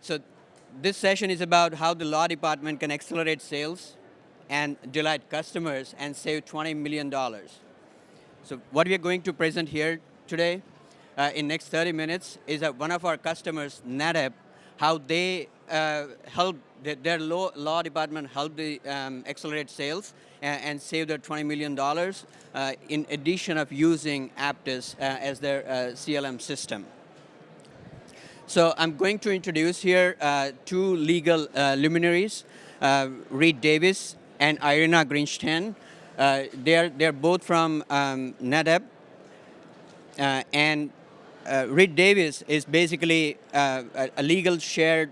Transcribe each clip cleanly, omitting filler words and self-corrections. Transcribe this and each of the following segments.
So this session is about how the law department can accelerate sales and delight customers and save $20 million. So what we are going to present here today in next 30 minutes is that one of our customers, NetApp, how they help their law department help the accelerate sales and save their $20 million in addition of using Apttus as their CLM system. So I'm going to introduce here two legal luminaries, Reed Davis and Irina Greenstein. They're both from NetApp, and Reed Davis is basically a legal shared,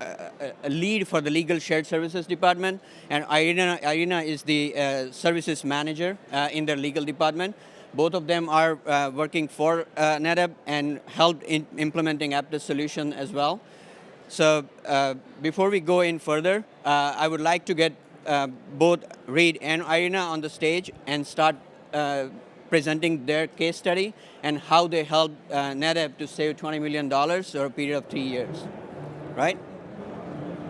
a lead for the legal shared services department, and Irina is the services manager in their legal department. Both of them are working for NetApp and helped in implementing Apttus solution as well. So before we go in further, I would like to get both Reed and Irina on the stage and start presenting their case study and how they helped NetApp to save $20 million over a period of 3 years. Right?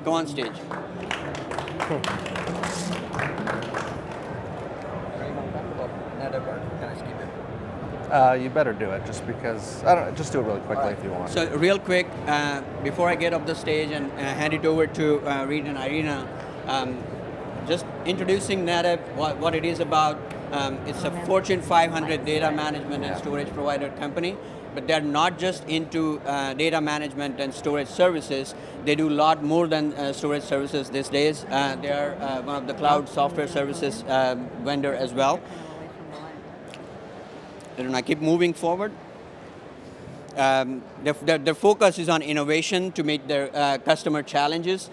Go on stage. You better do it, just because, just do it really quickly if you want. So real quick, before I get off the stage and hand it over to Reed and Irina, just introducing NetApp, what it is about. It's a Fortune 500 data management and storage provider company, but they're not just into data management and storage services. They do a lot more than storage services these days. They are one of the cloud software services vendor as well. And I keep moving forward. Their focus is on innovation to meet their customer challenges.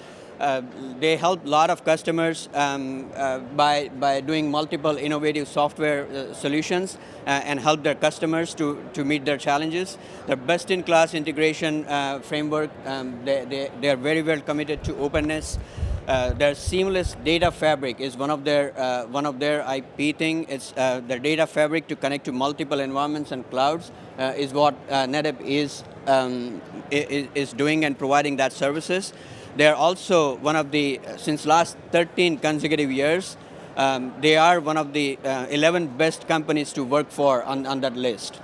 They help a lot of customers by doing multiple innovative software solutions and help their customers to meet their challenges. Their best-in-class integration framework, they are very well committed to openness. Their seamless data fabric is one of their IP thing. It's their data fabric to connect to multiple environments and clouds is what NetApp is doing and providing that services. They're also one of the, since last 13 consecutive years, they are one of the 11 best companies to work for on that list.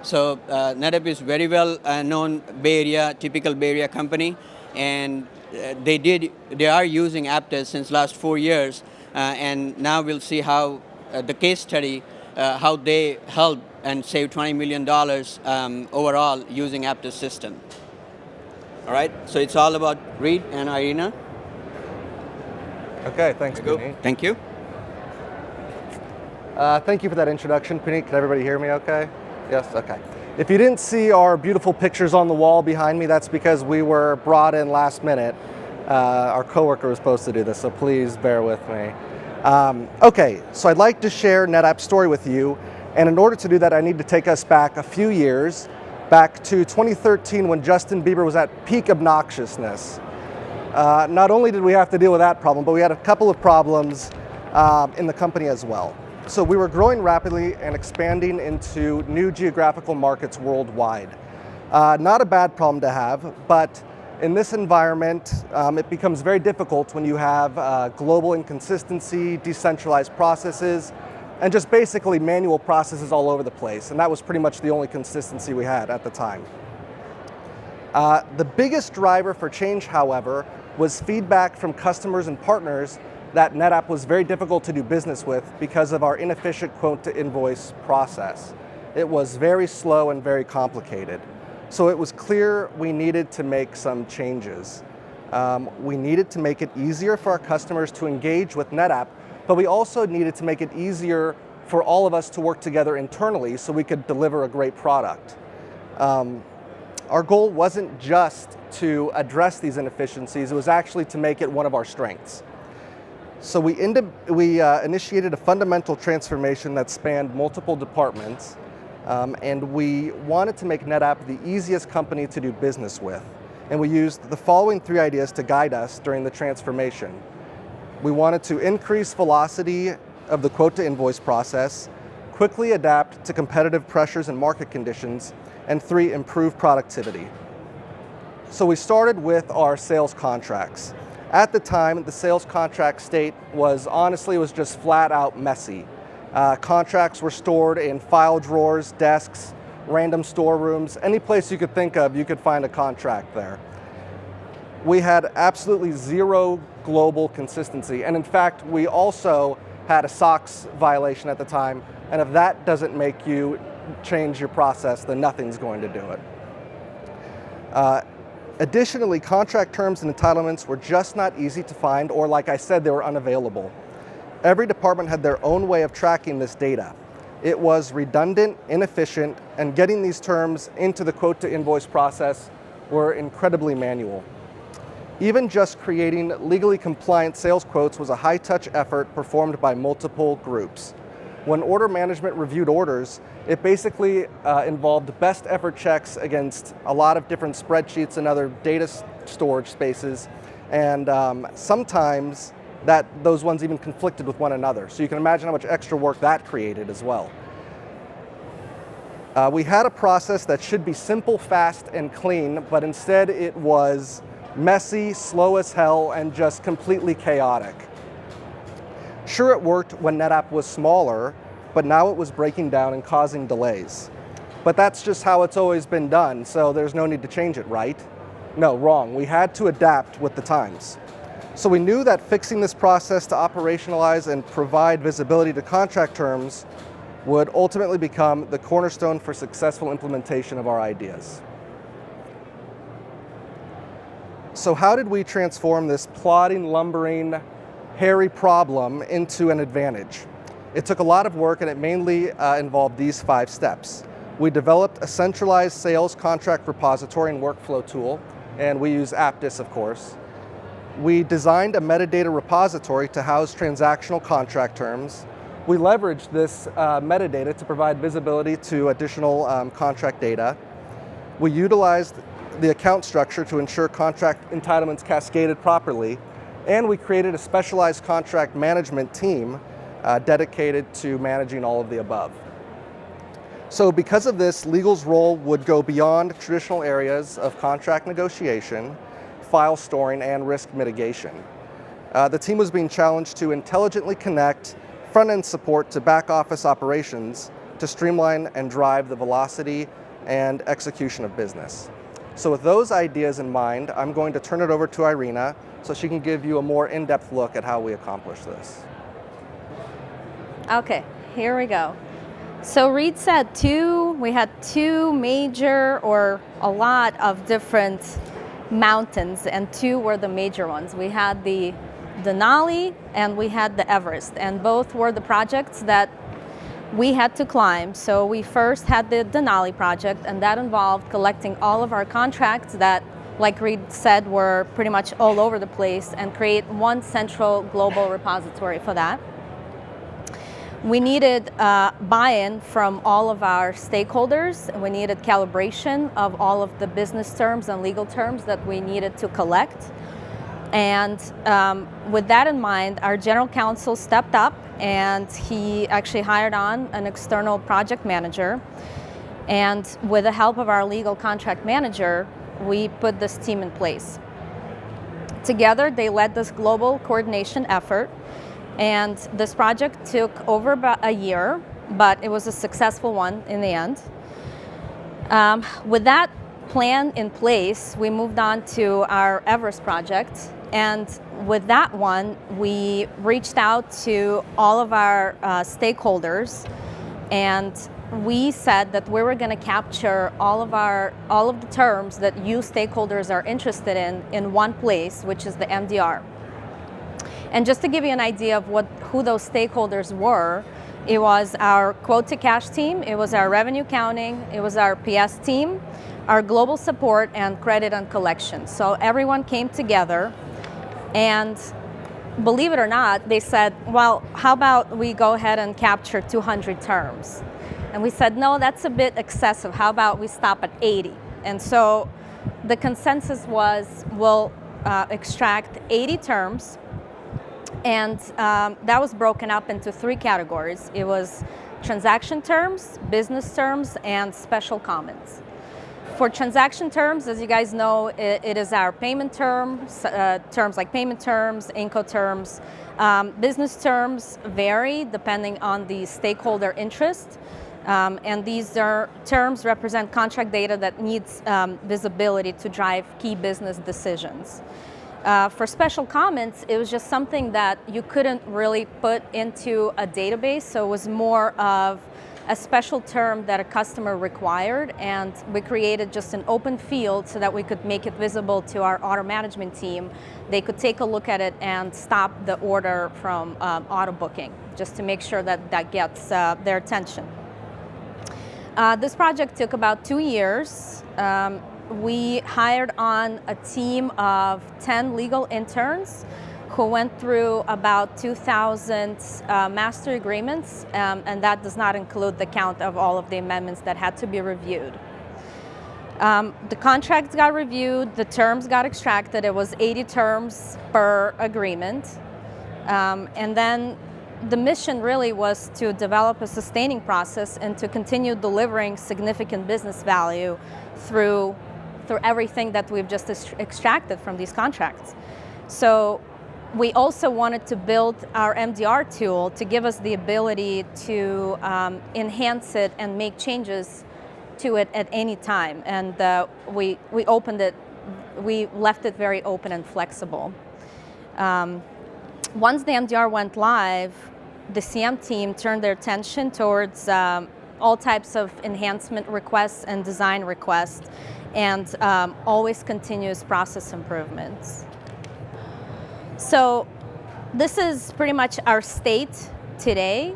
So NetApp is very well known Bay Area, typical Bay Area company, and they are using Apttus since last 4 years, and now we'll see how the case study, how they help and save $20 million overall using Apttus system. All right, so it's all about Reed and Irina. Okay, thanks, Puneet. Thank you. Thank you for that introduction, Puneet. Can everybody hear me okay? Yes, okay. If you didn't see our beautiful pictures on the wall behind me, that's because we were brought in last minute. Our coworker was supposed to do this, so please bear with me. Okay, so I'd like to share NetApp's story with you, and in order to do that, I need to take us back a few years, back to 2013 when Justin Bieber was at peak obnoxiousness. Not only did we have to deal with that problem, but we had a couple of problems in the company as well. So we were growing rapidly and expanding into new geographical markets worldwide. Not a bad problem to have, but in this environment, it becomes very difficult when you have global inconsistency, decentralized processes, and just basically manual processes all over the place. And that was pretty much the only consistency we had at the time. The biggest driver for change, however, was feedback from customers and partners that NetApp was very difficult to do business with because of our inefficient quote-to-invoice process. It was very slow and very complicated. So it was clear we needed to make some changes. We needed to make it easier for our customers to engage with NetApp, but we also needed to make it easier for all of us to work together internally so we could deliver a great product. Our goal wasn't just to address these inefficiencies, it was actually to make it one of our strengths. So we initiated a fundamental transformation that spanned multiple departments, and we wanted to make NetApp the easiest company to do business with. And we used the following 3 ideas to guide us during the transformation. We wanted to increase velocity of the quote-to-invoice process, quickly adapt to competitive pressures and market conditions, and 3, improve productivity. So we started with our sales contracts. At the time, the sales contract state was just flat out messy. Contracts were stored in file drawers, desks, random storerooms, any place you could think of, you could find a contract there. We had absolutely zero global consistency, and in fact, we also had a SOX violation at the time, and if that doesn't make you change your process, then nothing's going to do it. Additionally, contract terms and entitlements were just not easy to find, or like I said, they were unavailable. Every department had their own way of tracking this data. It was redundant, inefficient, and getting these terms into the quote to invoice process were incredibly manual. Even just creating legally compliant sales quotes was a high-touch effort performed by multiple groups. When order management reviewed orders, it basically involved best effort checks against a lot of different spreadsheets and other data storage spaces, and sometimes those ones even conflicted with one another. So you can imagine how much extra work that created as well. We had a process that should be simple, fast, and clean, but instead it was messy, slow as hell, and just completely chaotic. Sure, it worked when NetApp was smaller, but now it was breaking down and causing delays. But that's just how it's always been done, so there's no need to change it, right? No, wrong. We had to adapt with the times. So we knew that fixing this process to operationalize and provide visibility to contract terms would ultimately become the cornerstone for successful implementation of our ideas. So how did we transform this plodding, lumbering, hairy problem into an advantage? It took a lot of work, and it mainly involved these 5 steps. We developed a centralized sales contract repository and workflow tool, and we use Apttus, of course. We designed a metadata repository to house transactional contract terms. We leveraged this metadata to provide visibility to additional contract data. We utilized the account structure to ensure contract entitlements cascaded properly, and we created a specialized contract management team dedicated to managing all of the above. So because of this, legal's role would go beyond traditional areas of contract negotiation, file storing, and risk mitigation. The team was being challenged to intelligently connect front-end support to back-office operations to streamline and drive the velocity and execution of business. So with those ideas in mind, I'm going to turn it over to Irina so she can give you a more in-depth look at how we accomplish this. Okay, here we go. So Reed said we had 2 major, or a lot of different mountains, and 2 were the major ones. We had the Denali and we had the Everest, and both were the projects that we had to climb. So we first had the Denali project, and that involved collecting all of our contracts that, like Reed said, were pretty much all over the place, and create one central global repository for that. We needed buy-in from all of our stakeholders. We needed calibration of all of the business terms and legal terms that we needed to collect. And with that in mind, our general counsel stepped up, and he actually hired on an external project manager. And with the help of our legal contract manager, we put this team in place. Together, they led this global coordination effort. And this project took over about a year, but it was a successful one in the end. With that plan in place, we moved on to our Everest project. And with that one, we reached out to all of our stakeholders, and we said that we were going to capture all of the terms that you stakeholders are interested in one place, which is the MDR. And just to give you an idea of who those stakeholders were, it was our quote to cash team, it was our revenue counting, it was our PS team, our global support, and credit and collections. So everyone came together, and believe it or not, they said, well, how about we go ahead and capture 200 terms? And we said, no, that's a bit excessive. How about we stop at 80? And so the consensus was, we'll extract 80 terms. And that was broken up into 3 categories. It was transaction terms, business terms, and special comments. For transaction terms, as you guys know, it is our payment terms, terms like payment terms, Incoterms. Business terms vary depending on the stakeholder interest. And these terms represent contract data that needs visibility to drive key business decisions. For special comments, it was just something that you couldn't really put into a database, so it was more of a special term that a customer required, and we created just an open field so that we could make it visible to our order management team. They could take a look at it and stop the order from auto booking, just to make sure that that gets their attention. This project took about 2 years. We hired on a team of 10 legal interns who went through about 2,000 master agreements, and that does not include the count of all of the amendments that had to be reviewed. The contracts got reviewed, the terms got extracted. It was 80 terms per agreement. And then the mission really was to develop a sustaining process and to continue delivering significant business value through everything that we've just extracted from these contracts. So we also wanted to build our MDR tool to give us the ability to enhance it and make changes to it at any time. And we opened it, we left it very open and flexible. Once the MDR went live, the CM team turned their attention towards all types of enhancement requests and design requests, and always continuous process improvements. So this is pretty much our state today.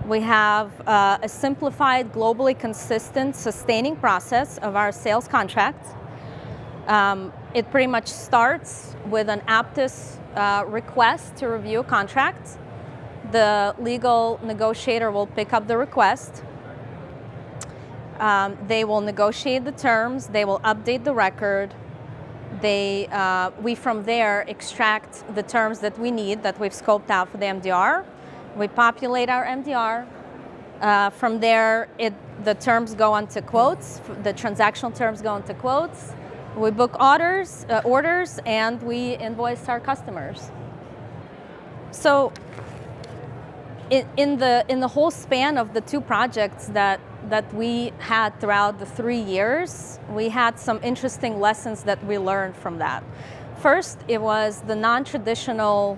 We have a simplified, globally consistent, sustaining process of our sales contracts. It pretty much starts with an Apttus request to review a contract. The legal negotiator will pick up the request. They will negotiate the terms. They will update the record. We from there extract the terms that we need, that we've scoped out for the MDR. We populate our MDR. From there, the terms go onto quotes. The transactional terms go into quotes. We book orders, and we invoice our customers. So, in the whole span of the 2 projects that we had throughout the 3 years, we had some interesting lessons that we learned from that. First, it was the non-traditional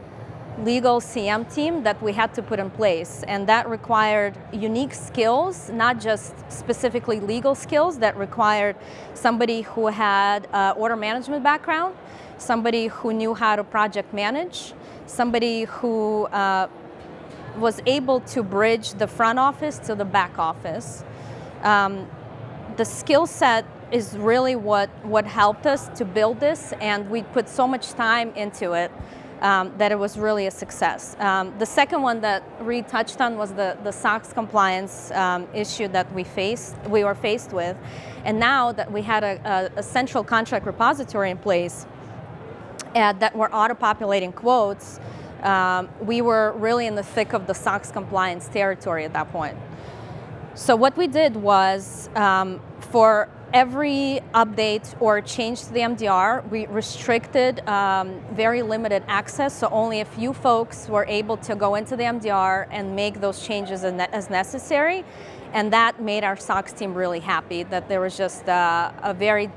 legal CM team that we had to put in place, and that required unique skills, not just specifically legal skills, that required somebody who had order management background, somebody who knew how to project manage, somebody who was able to bridge the front office to the back office. The skill set is really what helped us to build this, and we put so much time into it that it was really a success. The second one that Reed touched on was the SOX compliance issue that we were faced with. And now that we had a central contract repository in place that were auto-populating quotes, we were really in the thick of the SOX compliance territory at that point. So what we did was, for every update or change to the MDR, we restricted very limited access, so only a few folks were able to go into the MDR and make those changes as necessary. And that made our SOX team really happy, that there was just a very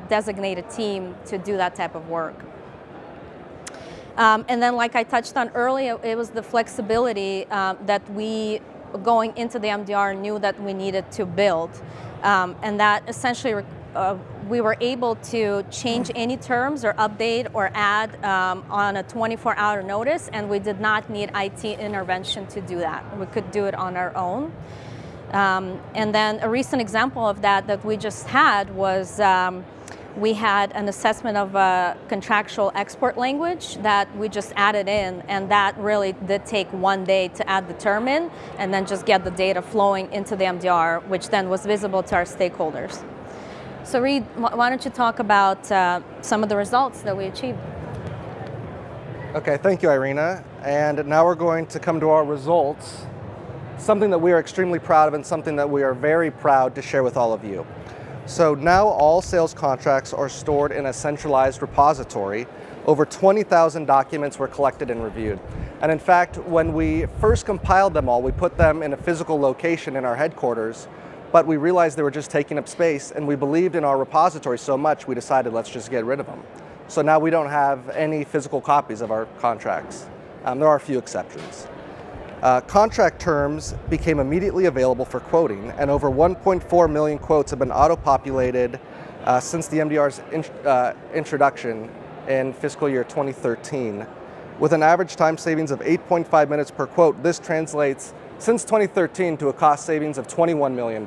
designated team to do that type of work. And then, like I touched on earlier, it was the flexibility that we, going into the MDR, knew that we needed to build. And that essentially we were able to change any terms or update or add on a 24-hour notice, and we did not need IT intervention to do that. We could do it on our own. And then a recent example of that we just had was we had an assessment of a contractual export language that we just added in, and that really did take 1 day to add the term in and then just get the data flowing into the MDR, which then was visible to our stakeholders. So Reed, why don't you talk about some of the results that we achieved? Okay, thank you, Irina. And now we're going to come to our results, something that we are extremely proud of and something that we are very proud to share with all of you. So now all sales contracts are stored in a centralized repository. Over 20,000 documents were collected and reviewed. And in fact, when we first compiled them all, we put them in a physical location in our headquarters, but we realized they were just taking up space, and we believed in our repository so much, we decided let's just get rid of them. So now we don't have any physical copies of our contracts. There are a few exceptions. Contract terms became immediately available for quoting, and over 1.4 million quotes have been auto-populated since the MDR's introduction in fiscal year 2013. With an average time savings of 8.5 minutes per quote, this translates since 2013 to a cost savings of $21 million.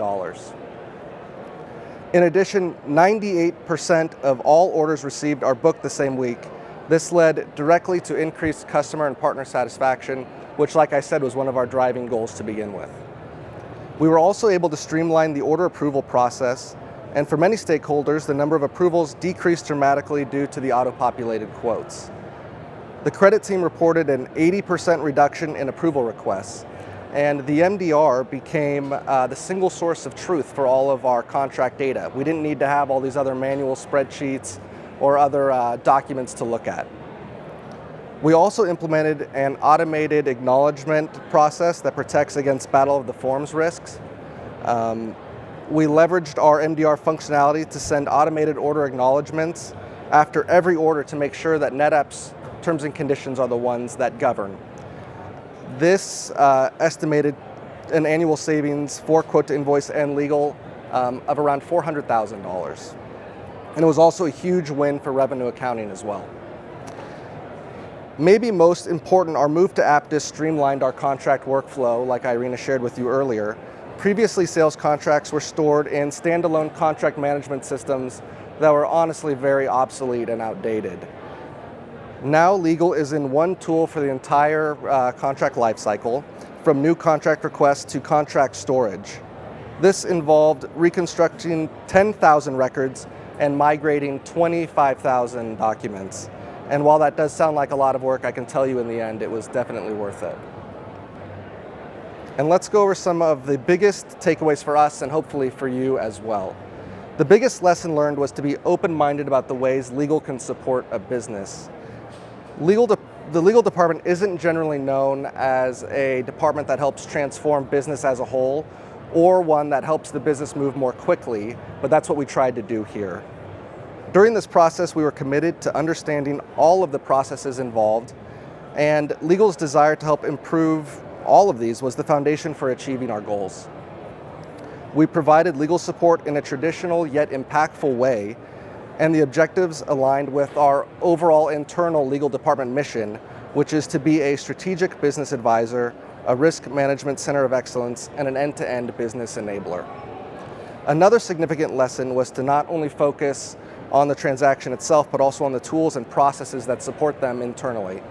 In addition, 98% of all orders received are booked the same week. This led directly to increased customer and partner satisfaction, which, like I said, was one of our driving goals to begin with. We were also able to streamline the order approval process, and for many stakeholders, the number of approvals decreased dramatically due to the auto-populated quotes. The credit team reported an 80% reduction in approval requests, and the MDR became the single source of truth for all of our contract data. We didn't need to have all these other manual spreadsheets or other documents to look at. We also implemented an automated acknowledgement process that protects against Battle of the Forms risks. We leveraged our MDR functionality to send automated order acknowledgements after every order to make sure that NetApp's terms and conditions are the ones that govern. This estimated an annual savings for quote to invoice and legal of around $400,000. And it was also a huge win for revenue accounting as well. Maybe most important, our move to Apttus streamlined our contract workflow, like Irina shared with you earlier. Previously, sales contracts were stored in standalone contract management systems that were honestly very obsolete and outdated. Now, legal is in one tool for the entire contract lifecycle, from new contract requests to contract storage. This involved reconstructing 10,000 records and migrating 25,000 documents. And while that does sound like a lot of work, I can tell you in the end it was definitely worth it. And let's go over some of the biggest takeaways for us and hopefully for you as well. The biggest lesson learned was to be open-minded about the ways legal can support a business. The legal department isn't generally known as a department that helps transform business as a whole or one that helps the business move more quickly, but that's what we tried to do here. During this process, we were committed to understanding all of the processes involved, and legal's desire to help improve all of these was the foundation for achieving our goals. We provided legal support in a traditional yet impactful way, and the objectives aligned with our overall internal legal department mission, which is to be a strategic business advisor, a risk management center of excellence, and an end-to-end business enabler. Another significant lesson was to not only focus on the transaction itself, but also on the tools and processes that support them internally.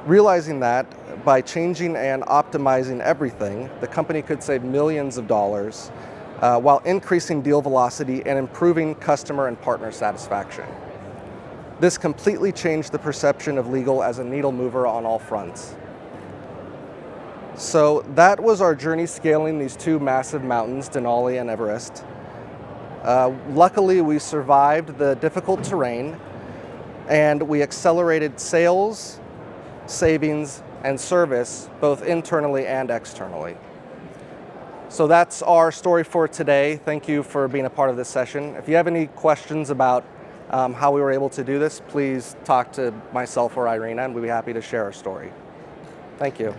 Realizing that by changing and optimizing everything, the company could save millions of dollars while increasing deal velocity and improving customer and partner satisfaction. This completely changed the perception of legal as a needle mover on all fronts. So that was our journey scaling these two massive mountains, Denali and Everest. Luckily, we survived the difficult terrain, and we accelerated sales, savings, and service, both internally and externally. So that's our story for today. Thank you for being a part of this session. If you have any questions about how we were able to do this, please talk to myself or Irina, and we'd be happy to share our story. Thank you.